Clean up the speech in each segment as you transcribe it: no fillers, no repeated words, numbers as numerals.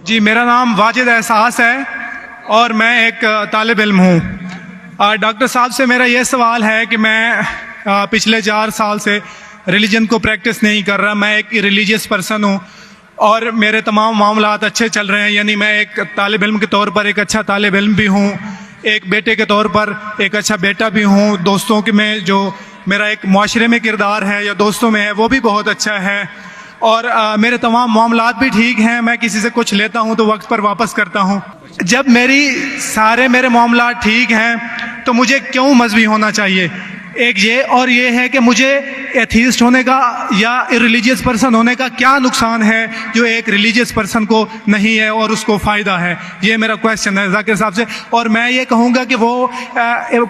जी, मेरा नाम वाजिद एहसास है और मैं एक तालिब इल्म हूँ। डॉक्टर साहब से मेरा ये सवाल है कि मैं पिछले 4 साल से रिलीजन को प्रैक्टिस नहीं कर रहा। मैं एक रिलीजियस पर्सन हूँ और मेरे तमाम मामलात अच्छे चल रहे हैं। यानी मैं एक तालिब इल्म के तौर पर एक अच्छा तालिब इल्म भी हूँ, एक बेटे के तौर पर एक अच्छा बेटा भी हूँ। दोस्तों के में जो मेरा एक मुआशरे में किरदार है या दोस्तों में है वो भी बहुत अच्छा है और मेरे तमाम मामलात भी ठीक हैं। मैं किसी से कुछ लेता हूं तो वक्त पर वापस करता हूं। जब मेरे मामलात ठीक हैं तो मुझे क्यों मजहबी होना चाहिए? एक ये और ये है कि मुझे एथीस्ट होने का या रिलीजियस पर्सन होने का क्या नुकसान है जो एक रिलीजियस पर्सन को नहीं है और उसको फ़ायदा है? ये मेरा क्वेश्चन है जाकिर साहब से। और मैं ये कहूँगा कि वो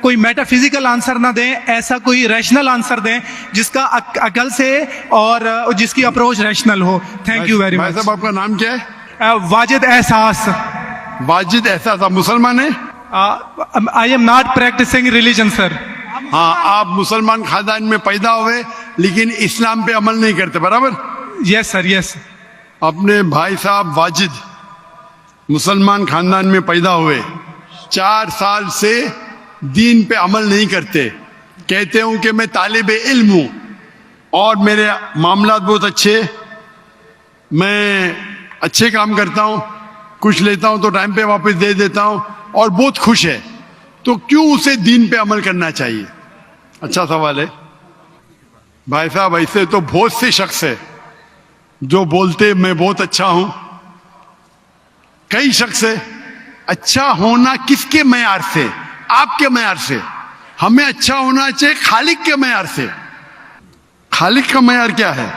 कोई मेटाफिजिकल आंसर ना दें, ऐसा कोई रैशनल आंसर दें जिसका अकल से और जिसकी अप्रोच रैशनल हो। Thank you very much. साहब आपका नाम क्या है? वाजिद एहसास। वाजिद एहसास। आप मुसलमान हैं? I am not practising religion sir. हाँ, आप मुसलमान खानदान में पैदा हुए लेकिन इस्लाम पे अमल नहीं करते, बराबर? Yes sir, yes. अपने भाई साहब वाजिद मुसलमान खानदान में पैदा हुए, 4 साल से दीन पे अमल नहीं करते। कहते हूं कि मैं तालिबे इल्म हूं और मेरे मामलात बहुत अच्छे, मैं अच्छे काम करता हूं, कुछ लेता हूं तो टाइम पे वापस दे देता हूं और बहुत खुश है, तो क्यों उसे दीन पे अमल करना चाहिए? अच्छा सवाल है भाई साहब। ऐसे तो बहुत से शख्स है जो बोलते मैं बहुत अच्छा हूं। कई शख्स है। अच्छा होना किसके मयार से? आपके मयार से। हमें अच्छा होना चाहिए खालिक के मयार से। खालिक का मयार क्या है?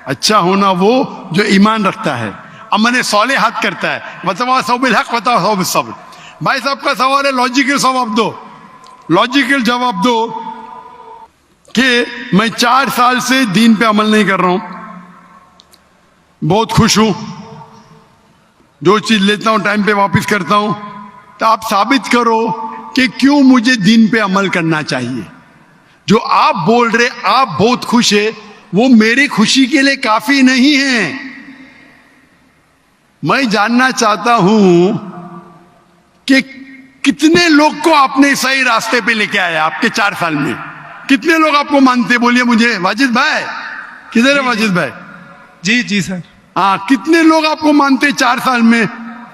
अच्छा होना वो जो ईमान रखता है, अमल सालेहात करता है। वतवासौ बिल हक वतवासौ बिस सब्र। भाई साहब का सवाल है, लॉजिकल जवाब दो, लॉजिकल जवाब दो कि मैं 4 साल से दीन पे अमल नहीं कर रहा हूं, बहुत खुश हूं, जो चीज लेता हूं टाइम पे वापस करता हूं, तो आप साबित करो कि क्यों मुझे दीन पे अमल करना चाहिए। जो आप बोल रहे आप बहुत खुश है, वो मेरी खुशी के लिए काफी नहीं है। मैं जानना चाहता हूं कि कितने लोग को आपने सही रास्ते पे लेके आया आपके 4 साल में? कितने लोग आपको मानते? बोलिए मुझे। वाजिद भाई किधर है? वाजिद भाई जी जी सर। हाँ, कितने लोग आपको मानते 4 साल में?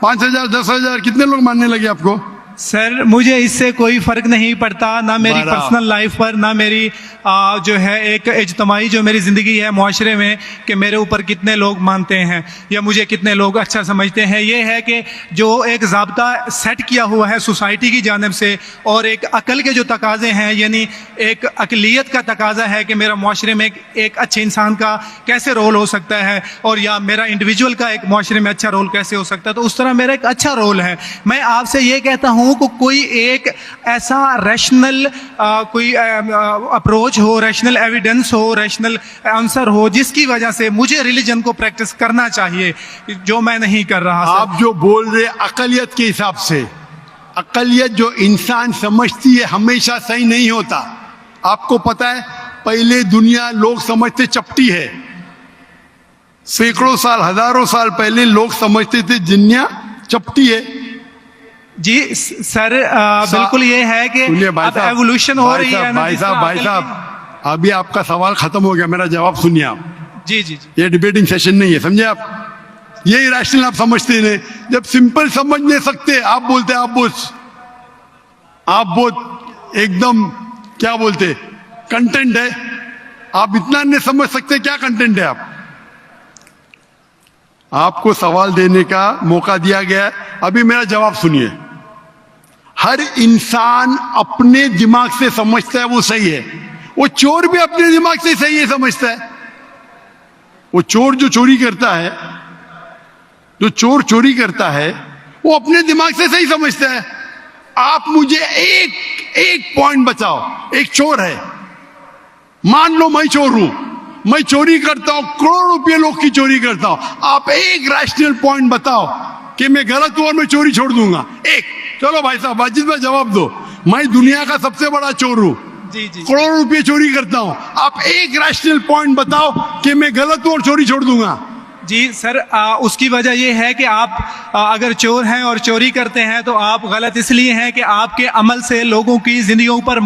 5,000 10,000 कितने लोग मानने लगे आपको? सर मुझे इससे कोई फर्क नहीं पड़ता, ना मेरी पर्सनल लाइफ पर, ना मेरी जो है एक इज्तमाही जो मेरी ज़िंदगी है मुआशरे में, कि मेरे ऊपर कितने लोग मानते हैं या मुझे कितने लोग अच्छा समझते हैं। ये है कि जो एक ज़ाब्ता सेट किया हुआ है सोसाइटी की जानिब से और एक अकल के जो तकाजे हैं, यानी एक अकलियत का तकाजा है कि मेरा मुआशरे में एक अच्छे इंसान का कैसे रोल हो सकता है और या मेरा इंडिविजुअल का एक मुआशरे में अच्छा रोल कैसे हो सकता है, तो उस तरह मेरा एक अच्छा रोल है। मैं आपसे ये कहता हूँ को कोई एक ऐसा रैशनल कोई अप्रोच हो, रैशनल एविडेंस हो, रैशनल आंसर हो जिसकी वजह से मुझे रिलीजन को प्रैक्टिस करना चाहिए, जो मैं नहीं कर रहा। आप जो बोल रहे अकलियत के हिसाब से, अकलियत जो इंसान समझती है हमेशा सही नहीं होता। आपको पता है, पहले दुनिया लोग समझते चपटी है। सैकड़ों साल, हजारों साल पहले लोग समझते थे दुनिया चपटी है। जी सर, बिल्कुल ये है कि अब एवोल्यूशन हो रही है। भाई साहब अभी आपका सवाल खत्म हो गया, मेरा जवाब सुनिए आप। जी जी जी। ये डिबेटिंग सेशन नहीं है, समझे आप? ये इरेशनल आप समझते नहीं। जब सिंपल समझ नहीं सकते आप बोलते आप बहुत एकदम क्या बोलते कंटेंट है। आप इतना नहीं समझ सकते क्या कंटेंट है। आपको सवाल देने का मौका दिया गया है, अभी मेरा जवाब सुनिए। हर इंसान अपने दिमाग से समझता है वो सही है। वो चोर भी अपने दिमाग से सही है समझता है। वो चोर जो चोरी करता है, जो चोर चोरी करता है, वो अपने दिमाग से सही समझता है। आप मुझे एक पॉइंट बताओ। एक चोर है, मान लो मैं चोर हूं, मैं चोरी करता हूं, करोड़ों रुपये लोग की चोरी करता हूं। आप एक रैशनल पॉइंट बताओ कि मैं गलत हूं और मैं चोरी छोड़ दूंगा। एक। चलो भाई साहब वाजिद भाई जवाब दो। मैं दुनिया का सबसे बड़ा चोर हूं, जी जी, करोड़ों रुपये चोरी करता हूं। आप एक रैशनल पॉइंट बताओ कि मैं गलत हूं और चोरी छोड़ दूंगा। जी सर, उसकी वजह यह है कि आप अगर चोर हैं और चोरी करते हैं तो आप गलत इसलिए हैं कि आपके अमल से लोगों की जिंदगियों पर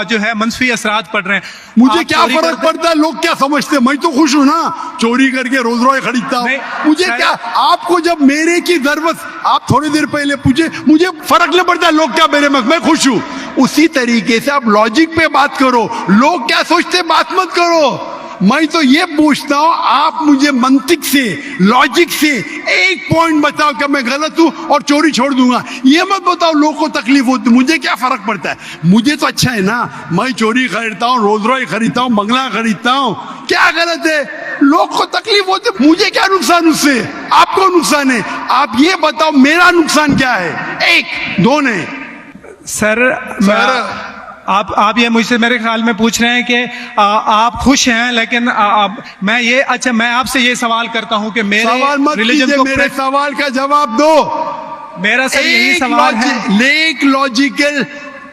जो है मनफी असरात पड़ रहे हैं। मुझे आप क्या चोरी फर्क करते- पड़ता है लोग क्या समझते हैं, मैं तो खुश हूं ना, चोरी करके रोज रोज खरीदता हूं। नहीं, मुझे सर- क्या, आपको जब मेरे की जरूरत, आप थोड़ी देर पहले पूछे, मुझे फर्क नहीं पड़ता लोग क्या मेरे में, मैं खुश हूं। उसी तरीके से आप लॉजिक पे बात करो, लोग क्या सोचते बात मत करो। मैं तो ये पूछता हूं, आप मुझे मंतिक से, लॉजिक से एक पॉइंट बताओ कि मैं गलत हूं और चोरी छोड़ दूंगा। ये मत बताओ लोग को तकलीफ होती, मुझे क्या फर्क पड़ता है, मुझे तो अच्छा है ना। मैं चोरी खरीदता हूं, रोज रोज खरीदता हूं, बंगला खरीदता हूं, क्या गलत है? लोग को तकलीफ होती, मुझे क्या नुकसान उससे, आपको नुकसान है। आप ये बताओ मेरा नुकसान क्या है, एक दो ने। सर, आप ये मुझसे मेरे ख्याल में पूछ रहे हैं कि आप खुश हैं, लेकिन मैं आपसे ये सवाल करता हूं कि मेरे सवाल मत रिलीजन कीजिए, को मेरे सवाल का जवाब दो। मेरा सर यही सवाल है। एक लॉजिकल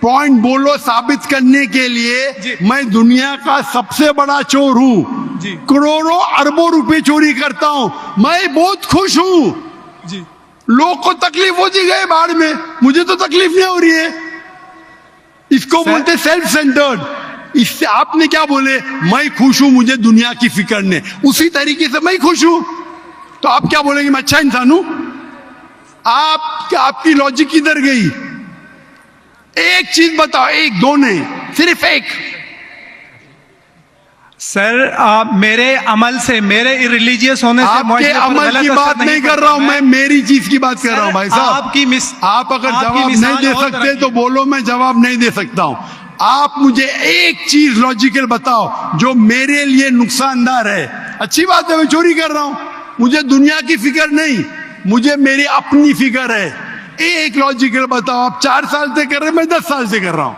पॉइंट बोलो साबित करने के लिए। जी। मैं दुनिया का सबसे बड़ा चोर हूं, जी। करोड़ों अरबों रुपए चोरी करता हूं, मैं बहुत खुश हूं। जी, लोग को तकलीफ होती गई बाढ़ में, मुझे तो तकलीफ नहीं हो रही है। इसको बोलते सेल्फ सेंटर्ड। इससे आपने क्या बोले, मैं खुश हूं, मुझे दुनिया की फिक्र नहीं, उसी तरीके से मैं खुश हूं, तो आप क्या बोलेंगे मैं अच्छा इंसान हूं? आपकी लॉजिक किधर गई? एक चीज बताओ, एक दो नहीं, सिर्फ एक। सर मेरे अमल से, मेरे रिलीजियस होने से आपके मुआशरे पर अमल गलत की असर बात नहीं कर रहा हूं मैं, मेरी चीज की बात कर रहा हूं भाई साहब। आप अगर जवाब नहीं दे सकते तो बोलो, मैं जवाब नहीं दे सकता हूं। आप मुझे एक चीज लॉजिकल बताओ जो मेरे लिए नुकसानदार है। अच्छी बात है, मैं चोरी कर रहा हूं, मुझे दुनिया की फिक्र नहीं, मुझे मेरी अपनी फिक्र है। एक लॉजिकल बताओ। आप 4 साल से कर रहे हैं, मैं 10 साल से कर रहा हूं।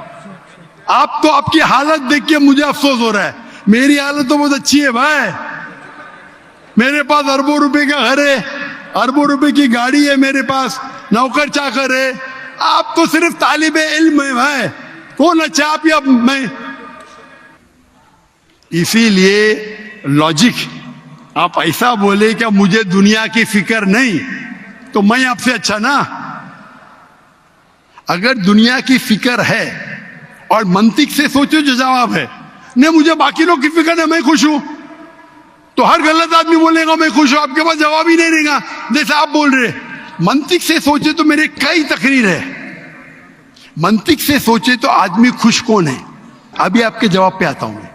आप तो आपकी हालत देख के मुझे अफसोस हो रहा है, मेरी हालत तो बहुत अच्छी है भाई। मेरे पास अरबों रुपए का घर है, अरबों रुपए की गाड़ी है मेरे पास, नौकर चाकर है। आप तो सिर्फ तालिबे इल्म है भाई, कौन अच्छा आप या मैं? इसीलिए लॉजिक, आप ऐसा बोले क्या मुझे दुनिया की फिक्र नहीं, तो मैं आपसे अच्छा ना। अगर दुनिया की फिक्र है और मंतिक से सोचो जो जवाब है, नहीं मुझे बाकी लोग की फिक्र है, मैं खुश हूं, तो हर गलत आदमी बोलेगा मैं खुश हूं, आपके पास जवाब ही नहीं रहेगा जैसे आप बोल रहे। मंतिक से सोचे तो मेरे कई तकरीर है, मंतिक से सोचे तो आदमी खुश कौन है? अभी आपके जवाब पे आता हूं मैं।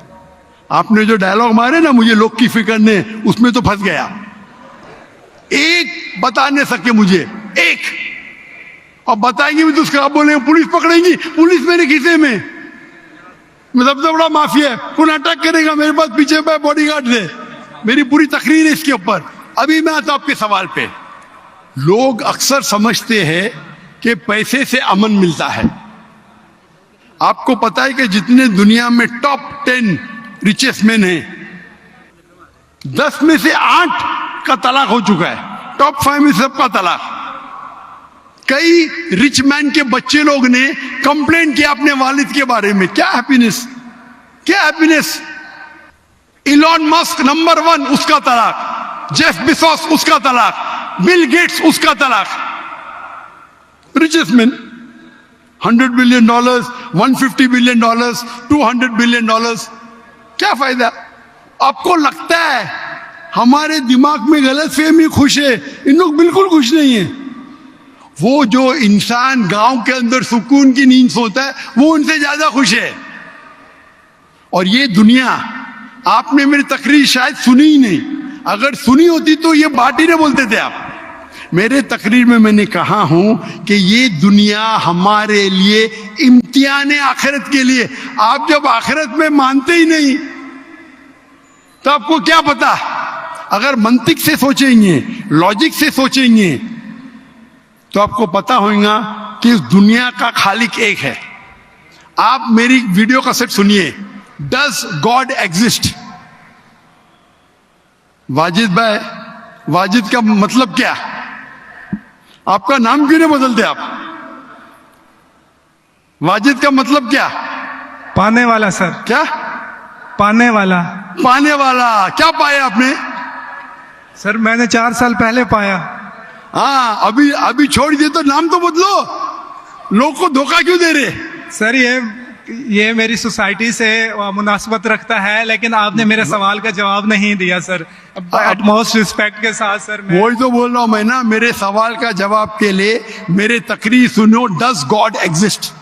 आपने जो डायलॉग मारे ना, मुझे लोग की फिक्र नहीं, उसमें तो फंस गया। एक बता नहीं सके मुझे, एक, और बताएंगे भी तो उसका आप बोलेंगे पुलिस पकड़ेगी, पुलिस मेरे खीसे में, मैं सबसे बड़ा माफिया है, कौन अटैक करेगा, मेरे पास पीछे पे बॉडीगार्ड है। मेरी पूरी तकरीर है इसके ऊपर। अभी मैं आता हूं आपके सवाल पे। लोग अक्सर समझते हैं कि पैसे से अमन मिलता है। आपको पता है कि जितने दुनिया में टॉप 10 रिचेस्ट मैन हैं, 10 में से 8 का तलाक हो चुका है, टॉप 5 में सबका तलाक। कई रिच मैन के बच्चे लोग ने कंप्लेंट किया अपने वालिद के बारे में, क्या हैप्पीनेस, क्या हैप्पीनेस। इलॉन मस्क नंबर 1, उसका तलाक। जेफ बेजोस, उसका तलाक। बिल गेट्स, उसका तलाक। Richest man, $100 billion, $150 billion, $200 billion. क्या फायदा? आपको लगता है हमारे दिमाग में गलत फहमी, खुश है, इन लोग बिल्कुल खुश नहीं है। वो जो इंसान गांव के अंदर सुकून की नींद सोता है, वो उनसे ज्यादा खुश है। और ये दुनिया, आपने मेरी तकरीर शायद सुनी ही नहीं, अगर सुनी होती तो ये बात ही नहीं बोलते थे आप। मेरे तकरीर में मैंने कहा हूं कि ये दुनिया हमारे लिए इम्तिहान है आखिरत के लिए। आप जब आखिरत में मानते ही नहीं तो आपको क्या पता? अगर मंतिक से सोचेंगे, लॉजिक से सोचेंगे, तो आपको पता होगा कि इस दुनिया का खालिक एक है। आप मेरी वीडियो कैसेट सुनिए, डज गॉड एग्जिस्ट? वाजिद भाई, वाजिद का मतलब क्या? आपका नाम क्यों नहीं बदलते आप? वाजिद का मतलब क्या? पाने वाला सर। क्या? पाने वाला। पाने वाला। क्या पाया आपने? सर मैंने 4 साल पहले पाया। हाँ, अभी अभी छोड़ दिए तो नाम तो बदलो। लोग को धोखा क्यों दे रहे? सर ये मेरी सोसाइटी से मुनासबत रखता है, लेकिन आपने मेरे सवाल का जवाब नहीं दिया सर। एटमोस्ट रिस्पेक्ट के साथ सर, वही तो बोल रहा हूं मैं ना, मेरे सवाल का जवाब के लिए मेरे तकरीर सुनो। Does God exist?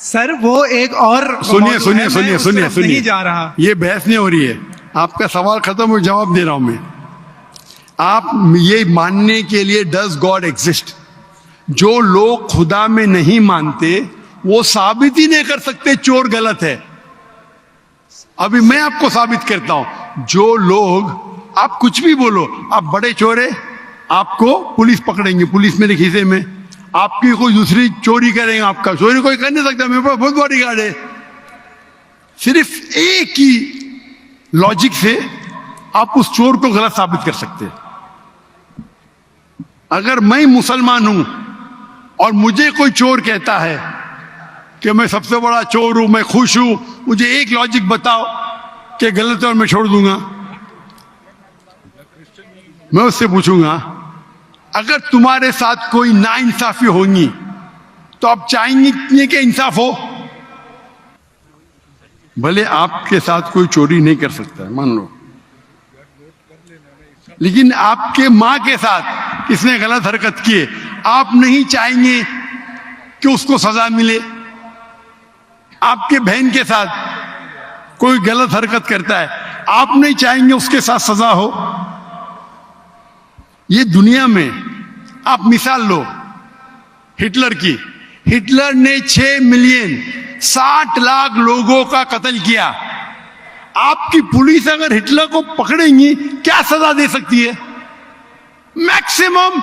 सर वो एक और सुनिए सुनिए सुनिए सुनिए सुनिए, नहीं जा रहा। ये बहस नहीं हो रही है, आपका सवाल खत्म हो, जवाब दे रहा हूं मैं। आप ये मानने के लिए डज गॉड एग्जिस्ट, जो लोग खुदा में नहीं मानते वो साबित ही नहीं कर सकते चोर गलत है। अभी मैं आपको साबित करता हूं। जो लोग, आप कुछ भी बोलो, आप बड़े चोर है, आपको पुलिस पकड़ेंगे, पुलिस मेरे खीसे में, आपकी कोई दूसरी चोरी करेंगे, आपका चोरी कोई कर नहीं सकता, मेरे पास बहुत बड़ी गार्ड है। सिर्फ एक ही लॉजिक से आप उस चोर को गलत साबित कर सकते हैं। अगर मैं मुसलमान हूं और मुझे कोई चोर कहता है कि मैं सबसे बड़ा चोर हूं, मैं खुश हूं, मुझे एक लॉजिक बताओ कि गलत है और मैं छोड़ दूंगा। मैं उससे पूछूंगा, अगर तुम्हारे साथ कोई नाइंसाफी होगी तो आप चाहेंगे कि इंसाफ हो? भले आपके साथ कोई चोरी नहीं कर सकता है, मान लो, लेकिन आपके मां के साथ किसने गलत हरकत की है, आप नहीं चाहेंगे कि उसको सजा मिले? आपके बहन के साथ कोई गलत हरकत करता है, आप नहीं चाहेंगे उसके साथ सजा हो? ये दुनिया में आप मिसाल लो हिटलर की। हिटलर ने 6 मिलियन 60 लाख लोगों का कत्ल किया। आपकी पुलिस अगर हिटलर को पकड़ेंगी क्या सजा दे सकती है? मैक्सिमम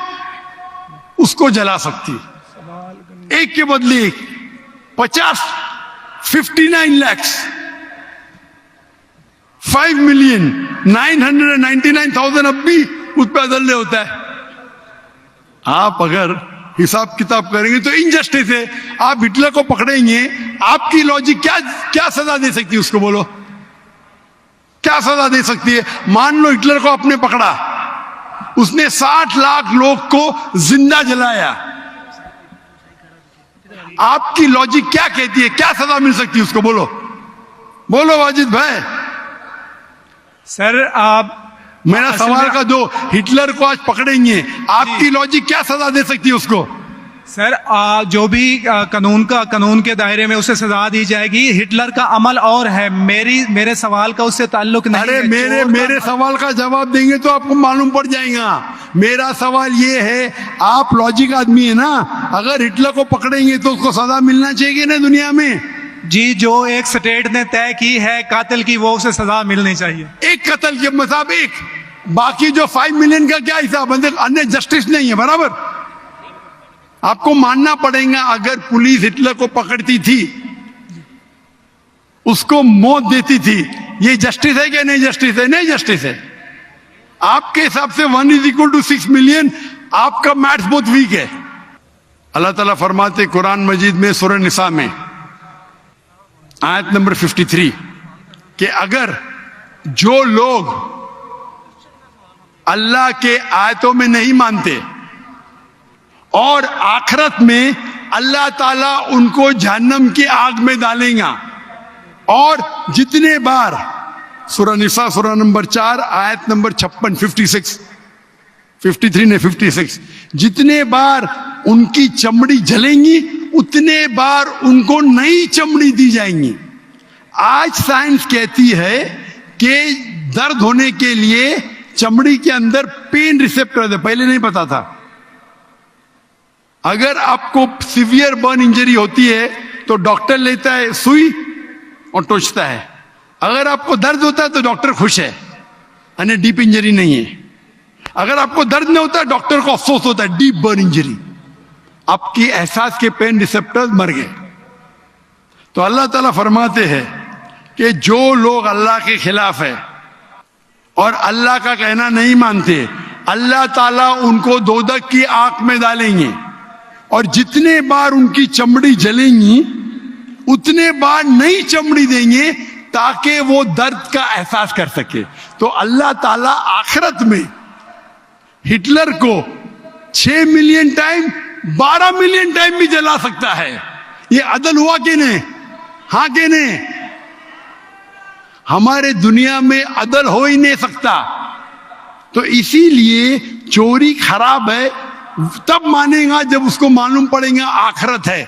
उसको जला सकती है, एक के बदले एक। 59 लाख 5,999,000 अब भी उस पर अदल्य होता है। आप अगर हिसाब किताब करेंगे तो इनजस्टिस है। आप हिटलर को पकड़ेंगे, आपकी लॉजिक क्या सजा दे सकती है उसको? बोलो, क्या सजा दे सकती है? मान लो हिटलर को आपने पकड़ा, उसने 60 लाख लोग को जिंदा जलाया, आपकी लॉजिक क्या कहती है? क्या सजा मिल सकती है उसको? बोलो बोलो वाजिद भाई। सर आप मेरा सवाल का दो, हिटलर को आज पकड़ेंगे, आपकी लॉजिक क्या सजा दे सकती है उसको? सर जो भी कानून के दायरे में उसे सजा दी जाएगी। हिटलर का अमल और है, मेरे सवाल का उससे ताल्लुक नहीं अरे है। मेरे सवाल का जवाब देंगे तो आपको मालूम पड़ जाएगा। मेरा सवाल ये है, आप लॉजिक आदमी है ना, अगर हिटलर को पकड़ेंगे तो उसको सजा मिलना चाहिए ना दुनिया में? जी, जो एक स्टेट ने तय की है कातिल की, वो उसे सजा मिलनी चाहिए। एक कत्ल के मतलब एक, बाकी जो 5 मिलियन का क्या हिसाब? अन्य जस्टिस नहीं है, बराबर? आपको मानना पड़ेगा, अगर पुलिस हिटलर को पकड़ती थी, उसको मौत देती थी, ये जस्टिस है क्या? नहीं जस्टिस है, नहीं जस्टिस है। आपके हिसाब से 1=6 मिलियन, आपका मैथ्स बहुत वीक है। अल्लाह ताला फरमाते कुरान मजीद में सूरह निसा में आयत नंबर 53 कि अगर जो लोग अल्लाह के आयतों में नहीं मानते और आखिरत में अल्लाह ताला उनको जहन्नम की आग में डालेगा, और जितने बार, सूरह निसा सूरह नंबर 4 आयत नंबर 56, 53 ने 56, जितने बार उनकी चमड़ी जलेंगी उतने बार उनको नई चमड़ी दी जाएंगी। आज साइंस कहती है कि दर्द होने के लिए चमड़ी के अंदर पेन रिसेप्टर है, पहले नहीं पता था। अगर आपको सीवियर बर्न इंजरी होती है तो डॉक्टर लेता है सुई और टोचता है। अगर आपको दर्द होता है तो डॉक्टर खुश है, यानी डीप इंजरी नहीं है। अगर आपको दर्द नहीं होता, डॉक्टर को अफसोस होता है, डीप बर्न इंजरी, आपकी एहसास के पेन रिसेप्टर्स मर गए। तो अल्लाह ताला फरमाते हैं कि जो लोग अल्लाह के खिलाफ है और अल्लाह का कहना नहीं मानते, अल्लाह ताला उनको दोजख की आग में डालेंगे, और जितने बार उनकी चमड़ी जलेंगी उतने बार नई चमड़ी देंगे ताकि वो दर्द का एहसास कर सके। तो अल्लाह ताला आखिरत में हिटलर को 6 मिलियन टाइम 12 मिलियन टाइम भी जला सकता है। ये अदल हुआ कि नहीं? हाँ कि नहीं? हमारे दुनिया में अदल हो ही नहीं सकता। तो इसीलिए चोरी खराब है तब मानेगा जब उसको मालूम पड़ेगा आखिरत है,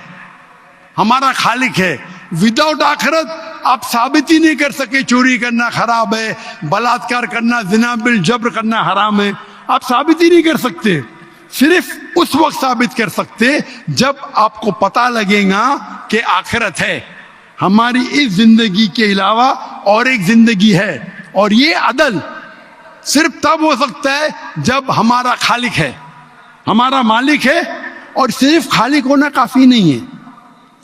हमारा खालिक है। विदाउट आखिरत आप साबित ही नहीं कर सके चोरी करना खराब है, बलात्कार करना, जिना बिल जब्र करना हराम है। आप साबित ही नहीं कर सकते। सिर्फ उस वक्त साबित कर सकते जब आपको पता लगेगा कि आखिरत है, हमारी इस जिंदगी के अलावा और एक जिंदगी है। और ये अदल सिर्फ तब हो सकता है जब हमारा खालिक है, हमारा मालिक है। और सिर्फ खालिक होना काफी नहीं है,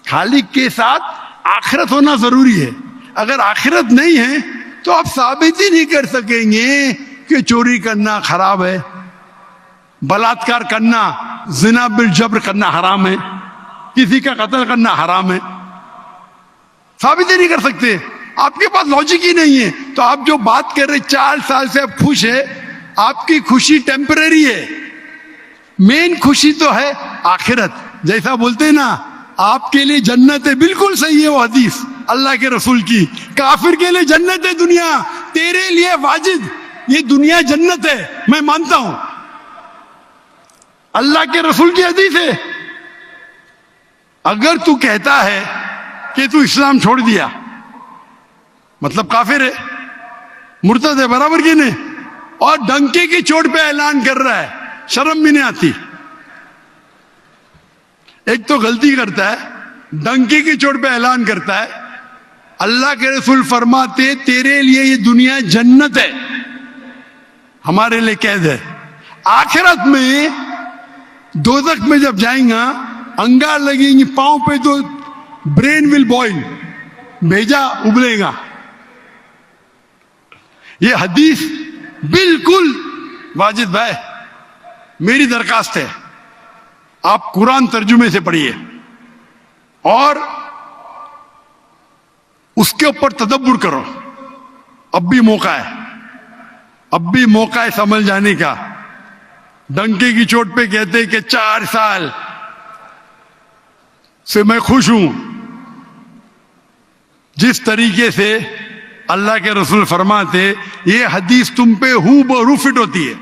खालिक के साथ आखिरत होना जरूरी है। अगर आखिरत नहीं है तो आप साबित ही नहीं कर सकेंगे कि चोरी करना खराब है, बलात्कार करना, जिना बिल जब्र करना हराम है, किसी का कत्ल करना हराम है। साबित ही नहीं कर सकते, आपके पास लॉजिक ही नहीं है। तो आप जो बात कर रहे 4 साल से आप खुश है, आपकी खुशी टेम्परेरी है। मेन खुशी तो है आखिरत। जैसा बोलते हैं ना, आपके लिए जन्नत है, बिल्कुल सही है वो हदीस अल्लाह के रसूल की। काफिर के लिए जन्नत है दुनिया, तेरे लिए वाजिद ये दुनिया जन्नत है, मैं मानता हूं। अल्लाह के रसूल की हदीस है। अगर तू कहता है कि तू इस्लाम छोड़ दिया, मतलब काफिर है, मुर्तद है, बराबर की नहीं, और डंके की चोट पे ऐलान कर रहा है, शर्म भी नहीं आती। एक तो गलती करता है, डंके की चोट पे ऐलान करता है। अल्लाह के रसूल फरमाते तेरे लिए ये दुनिया जन्नत है, हमारे लिए कैद है। आखिरत में दोजख में जब जाएगा, अंगार लगेंगी पांव पे तो ब्रेन विल बॉइल, भेजा उबलेगा। ये हदीस बिल्कुल वाजिद भाई, मेरी दरखास्त है आप कुरान तर्जुमे से पढ़िए और उसके ऊपर तदब्बुर करो। अब भी मौका है, अब भी मौका है समझ जाने का। डंके की चोट पे कहते कि 4 साल से मैं खुश हूं। जिस तरीके से अल्लाह के रसूल फरमाते, ये हदीस तुम पे हूबहू फिट होती है।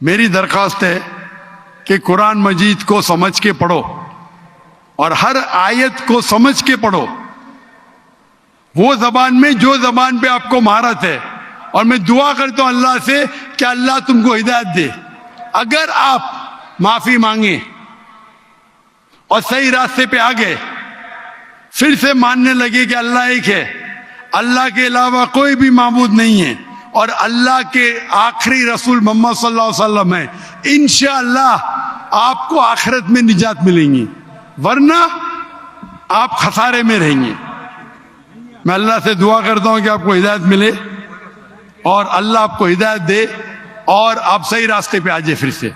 मेरी दरखास्त है कि कुरान मजीद को समझ के पढ़ो और हर आयत को समझ के पढ़ो, वो जबान में जो जबान पे आपको महारत है। और मैं दुआ करता हूं अल्लाह से कि अल्लाह तुमको हिदायत दे। अगर आप माफी मांगे और सही रास्ते पे आ गए, फिर से मानने लगे कि अल्लाह एक है, अल्लाह के अलावा कोई भी माबूद नहीं है और अल्लाह के आखिरी रसूल मोहम्मद सल्लल्लाहु अलैहि वसल्लम है, इंशाअल्लाह आपको आखिरत में निजात मिलेंगी, वरना आप खसारे में रहेंगे। मैं अल्लाह से दुआ करता हूं कि आपको हिदायत मिले और अल्लाह आपको हिदायत दे और आप सही रास्ते पे आ जाए फिर से।